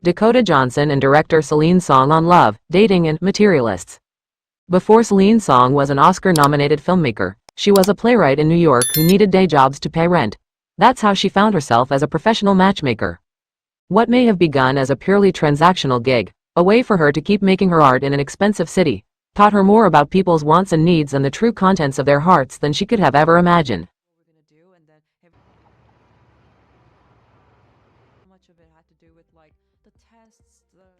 Dakota Johnson and director Celine's song on love, dating and Materialists. Before Celine's song was an Oscar-nominated filmmaker, she was a playwright in New York who needed day jobs to pay rent. That's how she found herself as a professional matchmaker. What may have begun as a purely transactional gig, a way for her to keep making her art in an expensive city, taught her more about people's wants and needs and the true contents of their hearts than she could have ever imagined.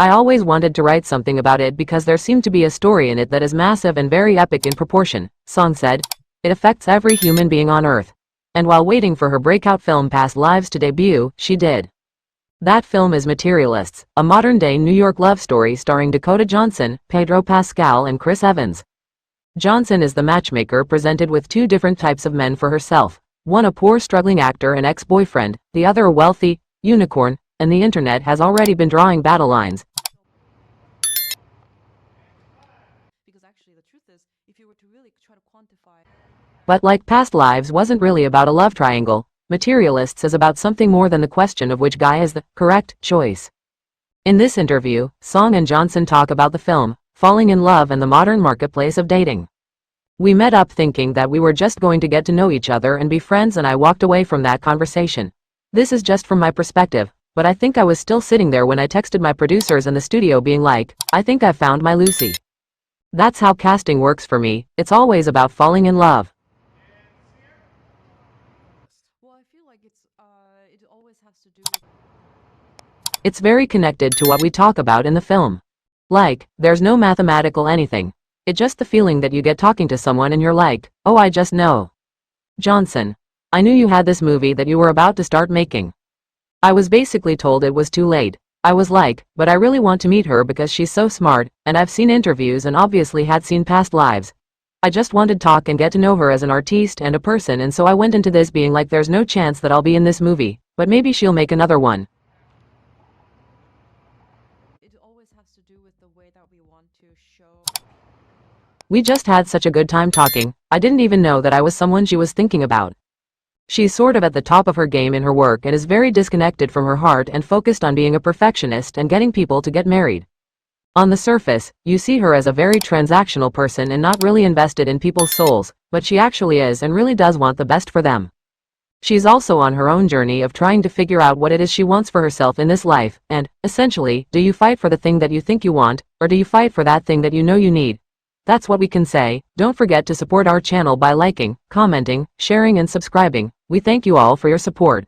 I always wanted to write something about it because there seemed to be a story in it that is massive and very epic in proportion, Song said. It affects every human being on Earth. And while waiting for her breakout film Past Lives to debut, she did. That film is Materialists, a modern-day New York love story starring Dakota Johnson, Pedro Pascal and Chris Evans. Johnson is the matchmaker presented with two different types of men for herself, one a poor struggling actor and ex-boyfriend, the other a wealthy unicorn, and the internet has already been drawing battle lines. But like Past Lives wasn't really about a love triangle, Materialists is about something more than the question of which guy is the correct choice. In this interview, Song and Johnson talk about the film, falling in love and the modern marketplace of dating. We met up thinking that we were just going to get to know each other and be friends, and I walked away from that conversation. This is just from my perspective, but I think I was still sitting there when I texted my producers in the studio being like, I think I've found my Lucy. That's how casting works for me, it's always about falling in love. It's very connected to what we talk about in the film. Like, there's no mathematical anything. It's just the feeling that you get talking to someone and you're like, oh, I just know. Johnson. I knew you had this movie that you were about to start making. I was basically told it was too late. I was like, but I really want to meet her because she's so smart, and I've seen interviews and obviously had seen Past Lives. I just wanted to talk and get to know her as an artiste and a person, and so I went into this being like there's no chance that I'll be in this movie, but maybe she'll make another one. We just had such a good time talking, I didn't even know that I was someone she was thinking about. She's sort of at the top of her game in her work and is very disconnected from her heart and focused on being a perfectionist and getting people to get married. On the surface, you see her as a very transactional person and not really invested in people's souls, but she actually is and really does want the best for them. She's also on her own journey of trying to figure out what it is she wants for herself in this life, and, essentially, do you fight for the thing that you think you want, or do you fight for that thing that you know you need? That's what we can say. Don't forget to support our channel by liking, commenting, sharing and subscribing. We thank you all for your support.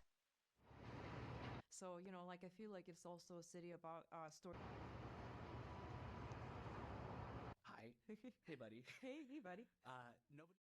Hi. Hey, buddy. Nobody